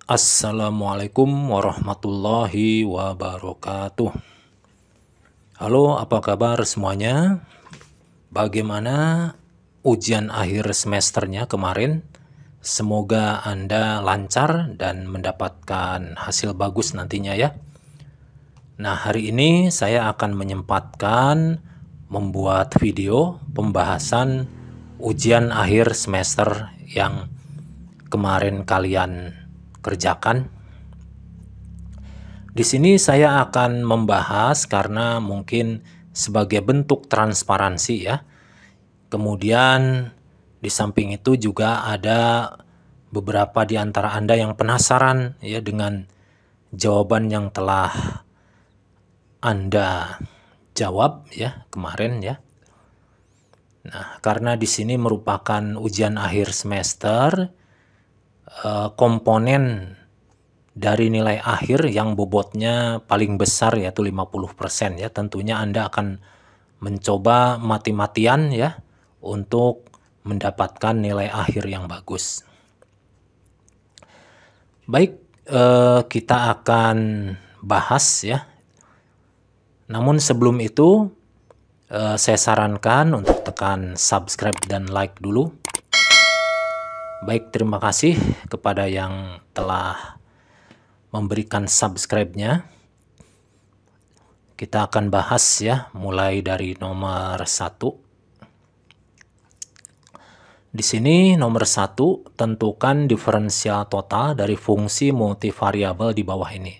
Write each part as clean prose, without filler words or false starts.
Assalamualaikum warahmatullahi wabarakatuh. Halo, apa kabar semuanya? Bagaimana ujian akhir semesternya kemarin? Semoga Anda lancar dan mendapatkan hasil bagus nantinya ya. Nah, hari ini saya akan menyempatkan membuat video pembahasan ujian akhir semester yang kemarin kalian kerjakan. Di sini saya akan membahas karena mungkin sebagai bentuk transparansi ya. Kemudian di samping itu juga ada beberapa di antara Anda yang penasaran ya dengan jawaban yang telah Anda jawab ya kemarin ya. Nah, karena di sini merupakan ujian akhir semester, komponen dari nilai akhir yang bobotnya paling besar yaitu 50% ya. Tentunya Anda akan mencoba mati-matian ya untuk mendapatkan nilai akhir yang bagus. Baik, kita akan bahas ya. Namun sebelum itu saya sarankan untuk tekan subscribe dan like dulu. Baik, terima kasih kepada yang telah memberikan subscribe-nya. Kita akan bahas ya, mulai dari nomor 1. Di sini nomor 1, tentukan diferensial total dari fungsi multivariabel di bawah ini.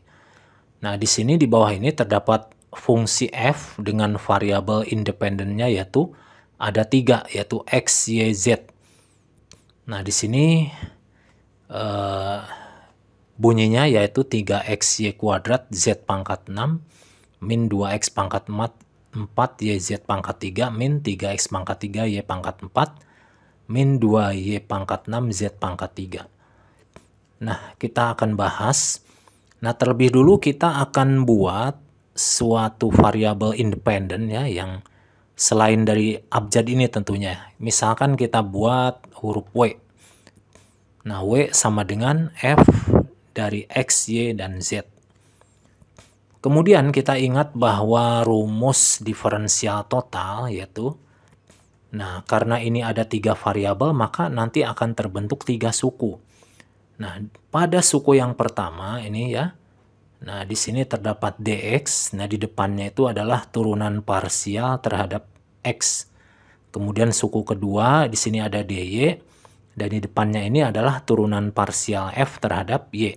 Nah, di sini di bawah ini terdapat fungsi f dengan variabel independennya yaitu ada 3, yaitu x, y, z. Nah, di sini bunyinya yaitu 3xy kuadrat z pangkat 6 min 2x pangkat 4 yz pangkat 3 min 3x pangkat 3 y pangkat 4 min 2y pangkat 6 z pangkat 3. Nah, kita akan bahas. Nah, terlebih dulu kita akan buat suatu variabel independen ya yang selain dari abjad ini tentunya. Misalkan kita buat huruf W. Nah, W sama dengan F dari X, Y, dan Z. Kemudian kita ingat bahwa rumus diferensial total yaitu, nah karena ini ada 3 variabel maka nanti akan terbentuk 3 suku. Nah, pada suku yang pertama ini ya, nah di sini terdapat dx. Nah, di depannya itu adalah turunan parsial terhadap x. Kemudian suku kedua di sini ada dy. Dan di depannya ini adalah turunan parsial f terhadap y.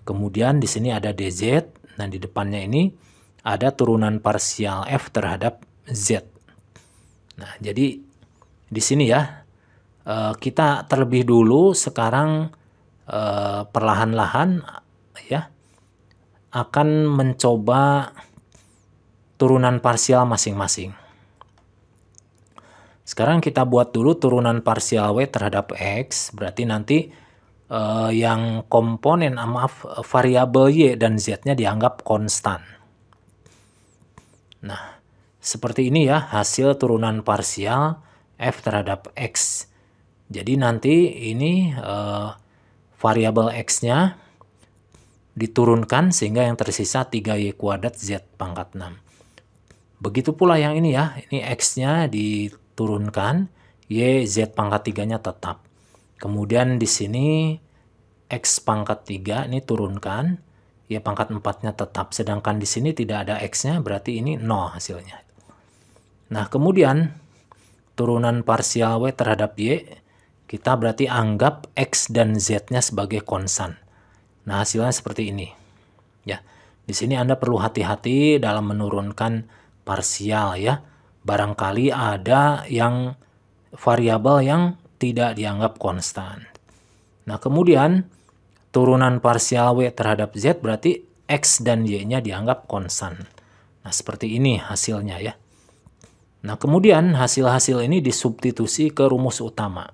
Kemudian di sini ada dz. Nah, di depannya ini ada turunan parsial f terhadap z. Nah, jadi di sini ya kita terlebih dulu sekarang perlahan-lahan ya akan mencoba turunan parsial masing-masing. Sekarang kita buat dulu turunan parsial W terhadap X, berarti nanti yang komponen, variabel Y dan Z-nya dianggap konstan. Nah, seperti ini ya hasil turunan parsial F terhadap X. Jadi nanti ini variabel X-nya diturunkan sehingga yang tersisa 3y kuadrat z pangkat 6. Begitu pula yang ini ya, ini X-nya diturunkan, y z pangkat 3-nya tetap. Kemudian di sini X pangkat 3 ini turunkan, y pangkat 4-nya tetap. Sedangkan di sini tidak ada X-nya, berarti ini 0 hasilnya. Nah, kemudian turunan parsial W terhadap Y, kita berarti anggap X dan Z-nya sebagai konstan. Nah, hasilnya seperti ini. Ya, di sini Anda perlu hati-hati dalam menurunkan parsial ya. Barangkali ada yang variabel yang tidak dianggap konstan. Nah, kemudian turunan parsial W terhadap Z berarti X dan Y-nya dianggap konstan. Nah, seperti ini hasilnya ya. Nah, kemudian hasil-hasil ini disubstitusi ke rumus utama.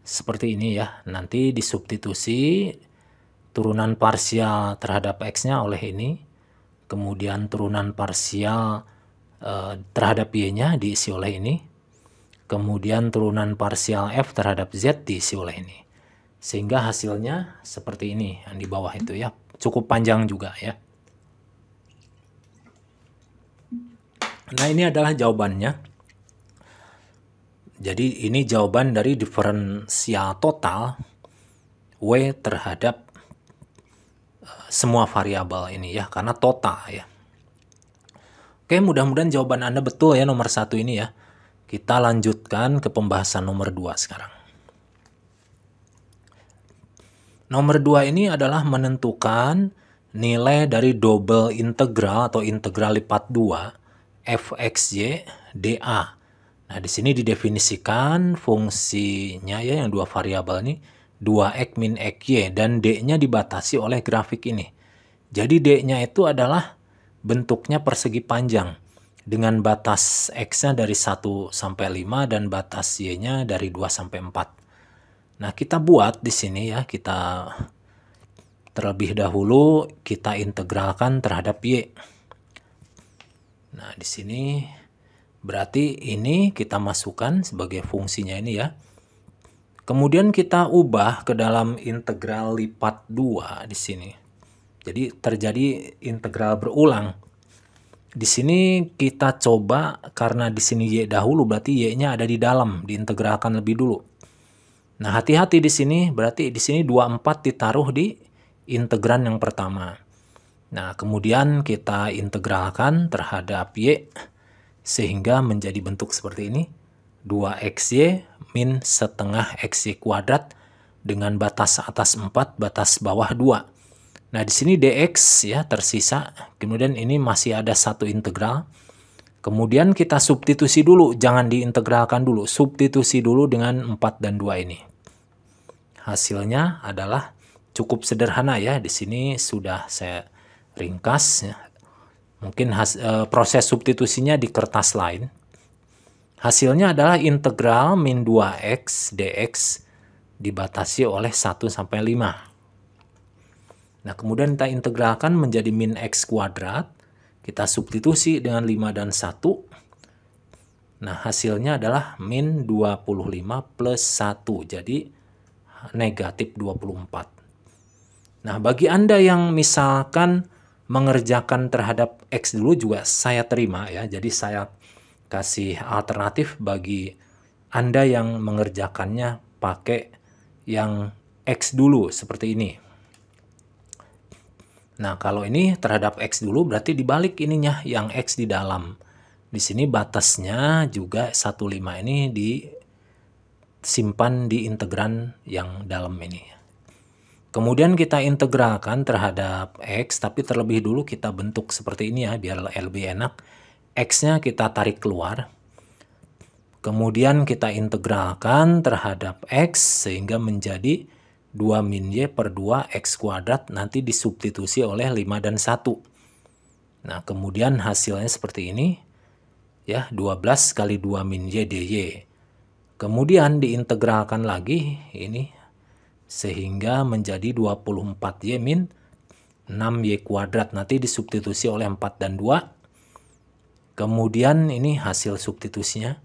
Seperti ini ya, nanti disubstitusi turunan parsial terhadap X-nya oleh ini, kemudian turunan parsial terhadap Y-nya diisi oleh ini, kemudian turunan parsial F terhadap Z diisi oleh ini. Sehingga hasilnya seperti ini yang di bawah itu ya. Cukup panjang juga ya. Nah, ini adalah jawabannya. Jadi ini jawaban dari diferensial total W terhadap semua variabel ini ya, karena total ya. Oke, mudah-mudahan jawaban Anda betul ya nomor 1 ini ya. Kita lanjutkan ke pembahasan nomor 2 sekarang. Nomor 2 ini adalah menentukan nilai dari double integral atau integral lipat 2 fxy dA. Nah, di sini didefinisikan fungsinya ya yang dua variabel ini 2x min xy dan d-nya dibatasi oleh grafik ini. Jadi d-nya itu adalah bentuknya persegi panjang dengan batas x-nya dari 1 sampai 5 dan batas y-nya dari 2 sampai 4. Nah, kita buat di sini ya, kita terlebih dahulu kita integralkan terhadap y. Nah, di sini berarti ini kita masukkan sebagai fungsinya ini ya. Kemudian kita ubah ke dalam integral lipat 2 di sini. Jadi terjadi integral berulang. Di sini kita coba karena di sini y dahulu berarti y-nya ada di dalam, diintegralkan lebih dulu. Nah, hati-hati di sini berarti di sini 24 ditaruh di integran yang pertama. Nah, kemudian kita integralkan terhadap y sehingga menjadi bentuk seperti ini. 2xy min setengah xy kuadrat dengan batas atas 4, batas bawah 2. Nah, di sini dx ya tersisa, kemudian ini masih ada satu integral. Kemudian kita substitusi dulu, jangan diintegralkan dulu, substitusi dulu dengan 4 dan 2 ini. Hasilnya adalah cukup sederhana ya, di sini sudah saya ringkas ya. Mungkin proses substitusinya di kertas lain. Hasilnya adalah integral min 2x dx dibatasi oleh 1 sampai 5. Nah, kemudian kita integralkan menjadi min x kuadrat. Kita substitusi dengan 5 dan 1. Nah, hasilnya adalah min 25 plus 1. Jadi, negatif 24. Nah, bagi Anda yang misalkan mengerjakan terhadap x dulu juga saya terima ya. Jadi, saya kasih alternatif bagi Anda yang mengerjakannya pakai yang x dulu seperti ini. Nah, kalau ini terhadap x dulu berarti dibalik ininya yang x di dalam. Di sini batasnya juga 15 ini disimpan di integran yang dalam ini. Kemudian kita integralkan terhadap x, tapi terlebih dulu kita bentuk seperti ini ya, biar lebih enak. X-nya kita tarik keluar. Kemudian kita integralkan terhadap x sehingga menjadi 2 min y per 2 x kuadrat nanti disubstitusi oleh 5 dan 1. Nah, kemudian hasilnya seperti ini. Ya, 12 kali 2 min y dy. Kemudian diintegralkan lagi ini sehingga menjadi 24y min 6y kuadrat nanti disubstitusi oleh 4 dan 2. Kemudian ini hasil substitusinya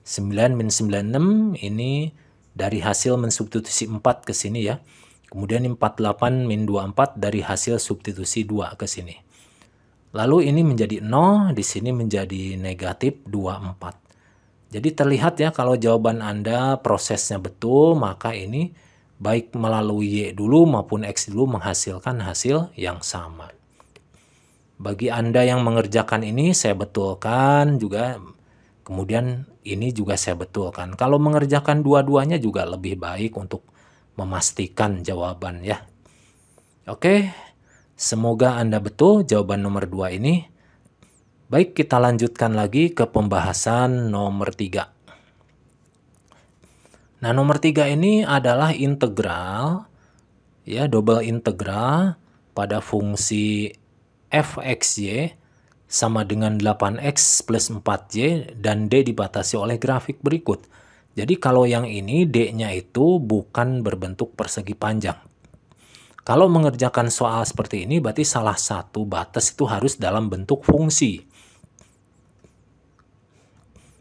9 min 96 ini dari hasil mensubstitusi 4 ke sini ya. Kemudian 48 min 24 dari hasil substitusi 2 ke sini. Lalu ini menjadi 0, di sini menjadi negatif 24. Jadi terlihat ya kalau jawaban Anda prosesnya betul, maka ini baik melalui y dulu maupun x dulu menghasilkan hasil yang sama. Bagi Anda yang mengerjakan ini saya betulkan juga. Kemudian ini juga saya betulkan. Kalau mengerjakan dua-duanya juga lebih baik untuk memastikan jawaban ya. Oke, semoga Anda betul jawaban nomor 2 ini. Baik, kita lanjutkan lagi ke pembahasan nomor 3. Nah, nomor 3 ini adalah integral, ya, double integral pada fungsi fxy sama dengan 8x plus 4y dan d dibatasi oleh grafik berikut. Jadi kalau yang ini d-nya itu bukan berbentuk persegi panjang. Kalau mengerjakan soal seperti ini berarti salah satu batas itu harus dalam bentuk fungsi.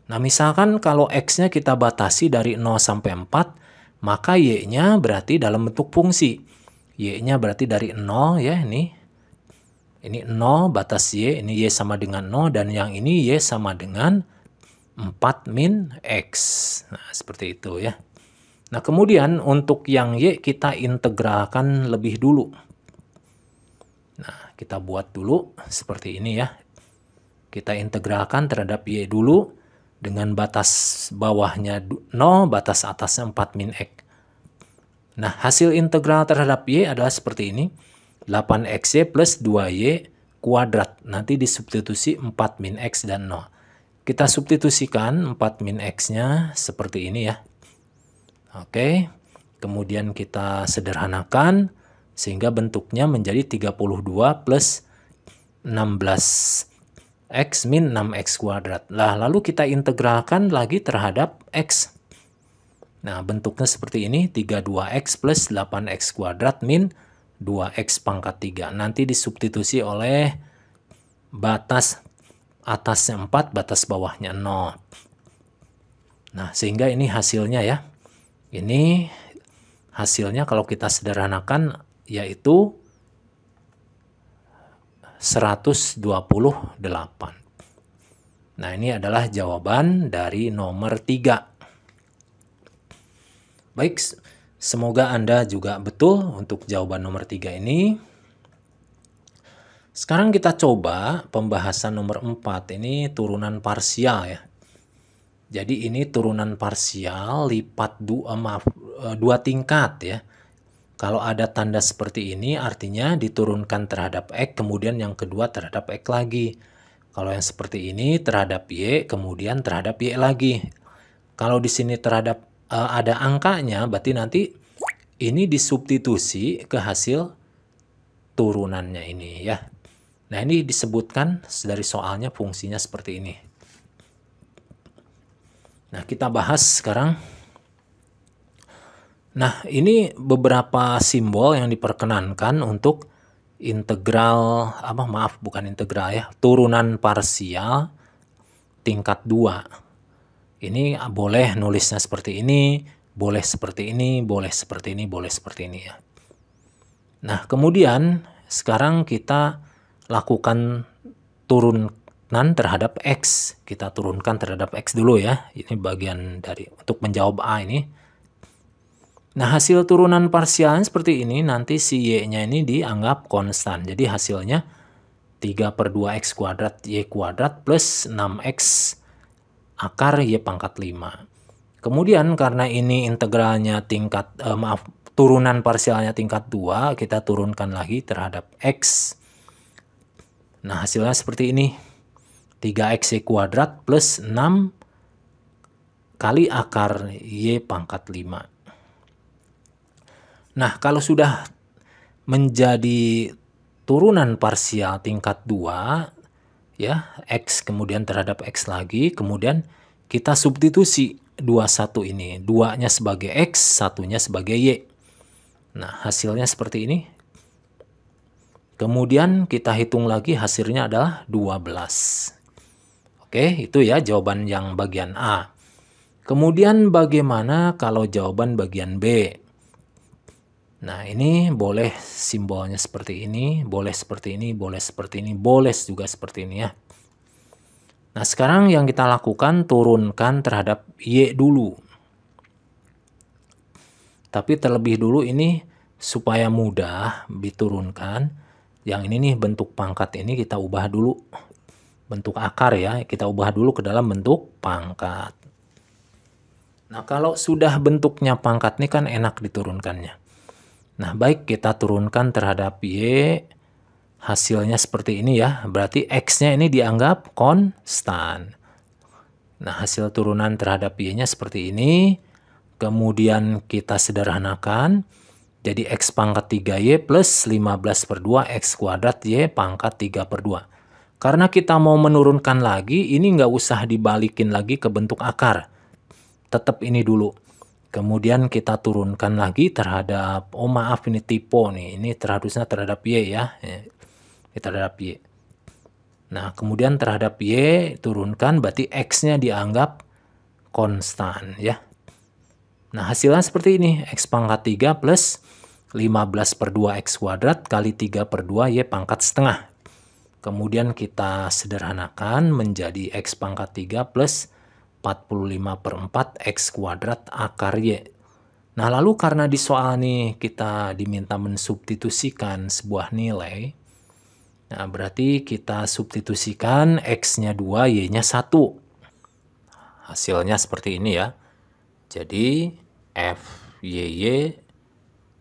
Nah, misalkan kalau x-nya kita batasi dari 0 sampai 4 maka Y-nya berarti dalam bentuk fungsi. Y-nya berarti dari 0 ya, ini 0 batas Y, ini Y sama dengan 0, dan yang ini Y sama dengan 4 min X. Nah, seperti itu ya. Nah, kemudian untuk yang Y kita integralkan lebih dulu. Nah, kita buat dulu seperti ini ya. Kita integralkan terhadap Y dulu dengan batas bawahnya 0, batas atasnya 4 min X. Nah, hasil integral terhadap Y adalah seperti ini. 8XY plus 2Y kuadrat. Nanti disubstitusi 4 min X dan 0. Kita substitusikan 4 min X-nya seperti ini ya. Oke. Kemudian kita sederhanakan sehingga bentuknya menjadi 32 plus 16X min 6X kuadrat. Nah, lalu kita integralkan lagi terhadap X. Nah, bentuknya seperti ini, 32X plus 8X kuadrat min 2X pangkat 3. Nanti disubstitusi oleh batas atasnya 4, batas bawahnya 0. Nah, sehingga ini hasilnya ya. Ini hasilnya kalau kita sederhanakan yaitu 128. Nah, ini adalah jawaban dari nomor 3. Baik, semoga Anda juga betul untuk jawaban nomor 3 ini. Sekarang kita coba pembahasan nomor 4. Ini turunan parsial ya. Jadi ini turunan parsial lipat 2 tingkat ya. Kalau ada tanda seperti ini artinya diturunkan terhadap X, kemudian yang kedua terhadap X lagi. Kalau yang seperti ini terhadap Y, kemudian terhadap Y lagi. Kalau di sini terhadap ada angkanya, berarti nanti ini disubstitusi ke hasil turunannya ini ya. Nah, ini disebutkan dari soalnya fungsinya seperti ini. Nah, kita bahas sekarang. Nah, ini beberapa simbol yang diperkenankan untuk integral, bukan integral ya, turunan parsial tingkat 2. Ini boleh nulisnya seperti ini, boleh seperti ini, boleh seperti ini, boleh seperti ini ya. Nah, kemudian sekarang kita lakukan turunan terhadap X. Kita turunkan terhadap X dulu ya. Ini bagian dari untuk menjawab A ini. Nah, hasil turunan parsialnya seperti ini. Nanti si Y-nya ini dianggap konstan. Jadi hasilnya 3/2X kuadrat Y kuadrat plus 6X akar Y pangkat 5. Kemudian karena ini integralnya turunan parsialnya tingkat 2, kita turunkan lagi terhadap X. Nah, hasilnya seperti ini. 3XY kuadrat plus 6 kali akar Y pangkat 5. Nah, kalau sudah menjadi turunan parsial tingkat 2, ya, X kemudian terhadap X lagi, kemudian kita substitusi 21 ini. 2-nya sebagai X, 1-nya sebagai Y. Nah, hasilnya seperti ini. Kemudian kita hitung lagi hasilnya adalah 12. Oke, itu ya jawaban yang bagian A. Kemudian bagaimana kalau jawaban bagian B? Nah, ini boleh simbolnya seperti ini, boleh seperti ini, boleh seperti ini, boleh juga seperti ini ya. Nah, sekarang yang kita lakukan turunkan terhadap Y dulu. Tapi terlebih dulu ini supaya mudah diturunkan. Yang ini nih bentuk pangkat ini kita ubah dulu. Bentuk akar ya, kita ubah dulu ke dalam bentuk pangkat. Nah, kalau sudah bentuknya pangkat ini kan enak diturunkannya. Nah, baik, kita turunkan terhadap Y, hasilnya seperti ini ya, berarti X-nya ini dianggap konstan. Nah, hasil turunan terhadap Y-nya seperti ini, kemudian kita sederhanakan, jadi X pangkat 3Y plus 15/2 X kuadrat Y pangkat 3/2. Karena kita mau menurunkan lagi, ini nggak usah dibalikin lagi ke bentuk akar. Tetap ini dulu. Kemudian kita turunkan lagi terhadap, maaf ini typo nih, ini harusnya terhadap Y ya, terhadap Y. Nah, kemudian terhadap Y turunkan, berarti X-nya dianggap konstan ya. Nah, hasilnya seperti ini. X pangkat 3 plus 15 per 2 X kuadrat kali 3 per 2 Y pangkat setengah. Kemudian kita sederhanakan menjadi X pangkat 3 plus 45 per 4 X kuadrat akar Y. Nah, lalu karena di soal nih kita diminta mensubstitusikan sebuah nilai, nah berarti kita substitusikan X-nya 2, Y-nya 1. Hasilnya seperti ini ya. Jadi FYY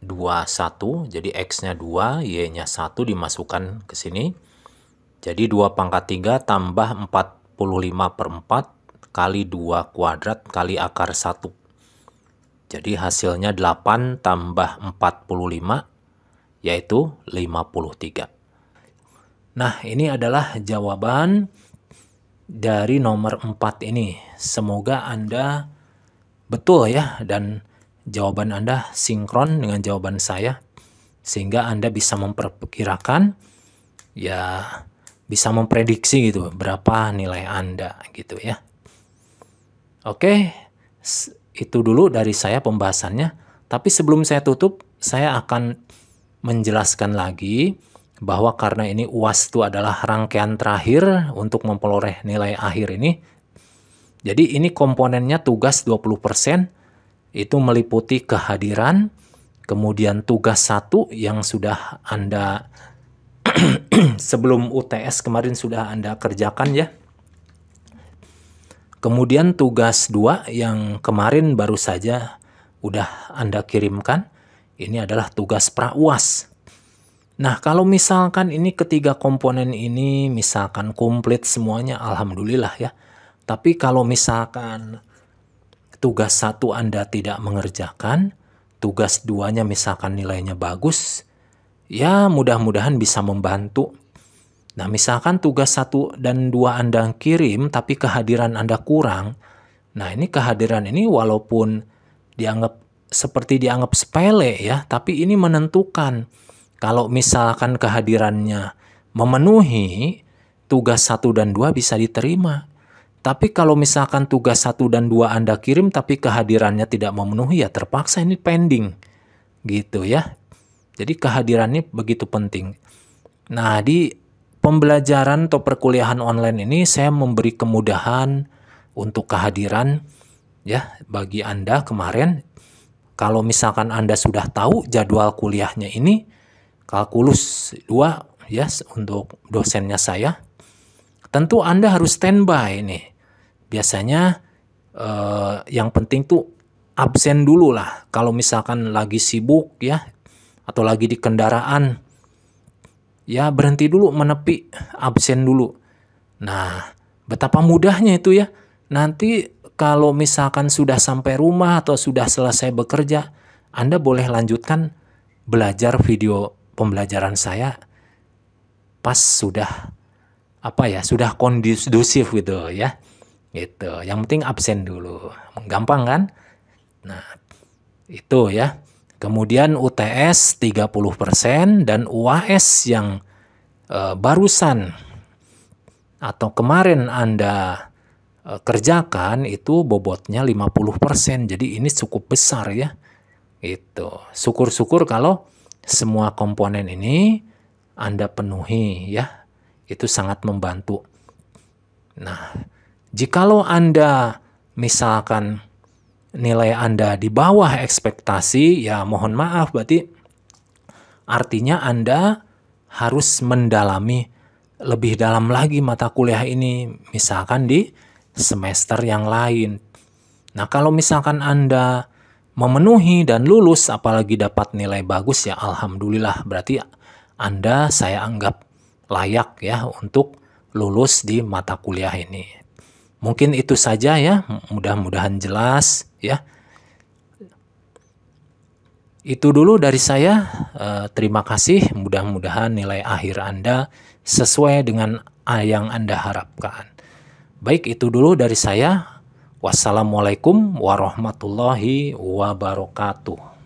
21, jadi X-nya 2, Y-nya 1 dimasukkan ke sini. Jadi 2 pangkat 3 tambah 45 per 4 kali 2 kuadrat kali akar 1. Jadi hasilnya 8 tambah 45 yaitu 53. Nah, ini adalah jawaban dari nomor 4 ini. Semoga Anda betul ya, dan jawaban Anda sinkron dengan jawaban saya, sehingga Anda bisa memperkirakan, ya bisa memprediksi gitu berapa nilai Anda gitu ya. Oke, itu dulu dari saya pembahasannya. Tapi sebelum saya tutup, saya akan menjelaskan lagi bahwa karena ini UAS itu adalah rangkaian terakhir untuk memperoleh nilai akhir ini. Jadi ini komponennya tugas 20%, itu meliputi kehadiran, kemudian tugas 1 yang sudah Anda sebelum UTS kemarin sudah Anda kerjakan ya. Kemudian tugas 2 yang kemarin baru saja udah Anda kirimkan, ini adalah tugas pra-UAS. Nah, kalau misalkan ini ketiga komponen ini misalkan komplit semuanya, alhamdulillah ya. Tapi kalau misalkan tugas 1 Anda tidak mengerjakan, tugas 2-nya misalkan nilainya bagus, ya mudah-mudahan bisa membantu. Nah, misalkan tugas 1 dan 2 Anda kirim, tapi kehadiran Anda kurang. Nah, ini kehadiran ini walaupun dianggap sepele ya, tapi ini menentukan. Kalau misalkan kehadirannya memenuhi, tugas 1 dan 2 bisa diterima. Tapi kalau misalkan tugas 1 dan 2 Anda kirim, tapi kehadirannya tidak memenuhi, ya terpaksa ini pending. Gitu ya. Jadi kehadirannya begitu penting. Nah, di pembelajaran atau perkuliahan online ini saya memberi kemudahan untuk kehadiran ya bagi Anda kemarin. Kalau misalkan Anda sudah tahu jadwal kuliahnya ini, kalkulus 2 ya untuk dosennya saya, tentu Anda harus standby nih. Biasanya yang penting tuh absen dulu lah. Kalau misalkan lagi sibuk ya, atau lagi di kendaraan, ya berhenti dulu, menepi, absen dulu. Nah, betapa mudahnya itu ya. Nanti kalau misalkan sudah sampai rumah atau sudah selesai bekerja, Anda boleh lanjutkan belajar video pembelajaran saya pas sudah sudah kondusif gitu ya. Gitu. Yang penting absen dulu. Gampang kan? Nah, itu ya. Kemudian UTS 30% dan UAS yang barusan atau kemarin Anda kerjakan itu bobotnya 50%. Jadi ini cukup besar ya. Itu. Syukur-syukur kalau semua komponen ini Anda penuhi ya. Itu sangat membantu. Nah, jikalau Anda misalkan nilai Anda di bawah ekspektasi, ya mohon maaf, berarti artinya Anda harus mendalami lebih dalam lagi mata kuliah ini, misalkan di semester yang lain. Nah, kalau misalkan Anda memenuhi dan lulus, apalagi dapat nilai bagus, ya alhamdulillah, berarti Anda saya anggap layak ya untuk lulus di mata kuliah ini. Mungkin itu saja ya, mudah-mudahan jelas ya. Itu dulu dari saya, terima kasih, mudah-mudahan nilai akhir Anda sesuai dengan yang Anda harapkan. Baik, itu dulu dari saya. Wassalamualaikum warahmatullahi wabarakatuh.